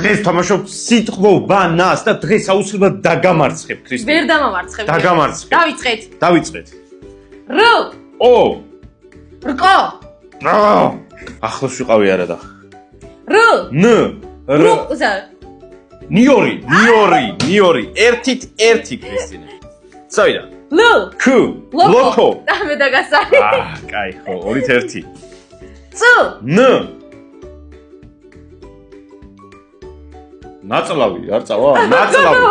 დღეს თამაშობ სიტყვობანას და დღეს აუცილებლად დაგამარცხებ ქრისტე. ვერ დამამარცხებ. დაგამარცხებ. დავიწყეთ. დავიწყეთ. რ. ო. რკო. ახლოს ვიყავი არა და. რ. ν. რუზა. ნიორი. ერთი ქრისტინე. წავიდა. ლ. ქ. ლოკო. და მე დაგასარი. კაი ხო, 2-1. წ. ν. ნაწლავი, არ წავა? ნაწლავი.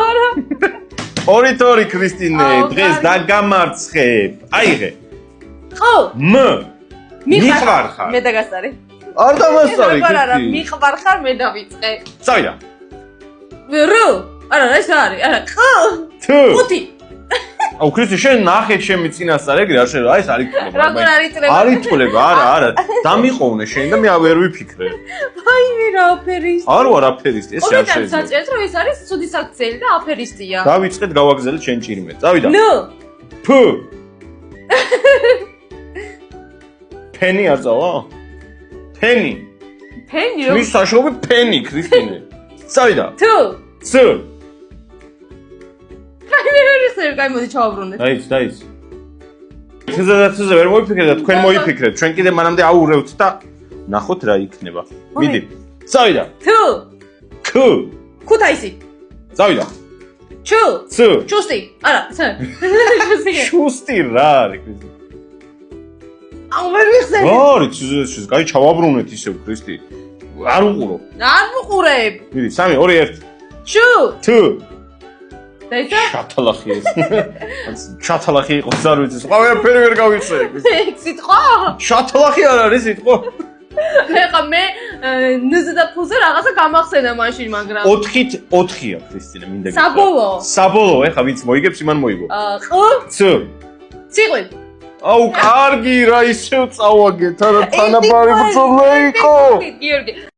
2-2 ქრისტინე, დღეს დაგამარცხებ. აიღე. ყ. მ. მიყვარ ხარ. მე დაგასარი. არ დამასწარი არა, ქრისტინე. მიყვარ ხარ, მე დავიწყე. წავიდა. რ. არა, ეს არის. არა, ყ. თ. 5. აუ ქრისტე, შენ ნახე ჩემი წინასწარ ეგრე არ შეიძლება, აი ეს არ იწლება. როგორ არ იწლება? არ იწლება, არა. დამიყოვნე შენ და მე ვერ ვიფიქრე. აი რა აფერისტი. არ ვარ აფერისტი, ეს არ ოღონდ შეიძლება. საჭირო რომ ეს არის ცუდი საქციელი და აფერისტია. დავიწყეთ, გავაგზავნეთ შენ ჭირიმე. წავიდა. ნ. ფ. ფენი არ წავა? ფენი. ფენი რო. მის საშობი ფენი ქრისტინე. წავიდა. თ. ც. აი მე ვერ ისე კაი მოდი ჩავაბრუნდეთ. დაიც. თზე ვერ მოიფიქრეთ და თქვენ მოიფიქრეთ. ჩვენ კიდე მანამდე აურევთ და ნახოთ რა იქნება. მიდი. წავიდა. თ. ქ. ქუთაისი. წავიდა. ჩ. ც. ჩუსტი. არა, ც. ჩუსტი. შუსტი რა არის ქრისტე? აუ ვერ ვიხსენე. რა არის თზე? კაი ჩავაბრუნეთ ისევ ქრისტე. არ უყურო. არ ვუყურებ. მიდი 3-2-1. ჩ. თ. დაიცა? შათალახი ეს. შათალახი იყო ზარ ვიცი. სხვა ვერაფერი ვერ გავიხსენე. სიტყვა? შათალახი არ არის სიტყვა. ეხა მე ნზ და ფუზე რაღაცა გამახსენა მაშინ, მაგრამ 4-4-ია ქრისტინე, მინდა გითხრა. საბოლოო. საბოლოო, ეხა ვინც მოიგებს, იმან მოიგო. ყ. ც. ციყვი. აუ, კარგი რა ისევ წავაგეთ, არა თანაბარი ბრძოლა იყო. გიორგი.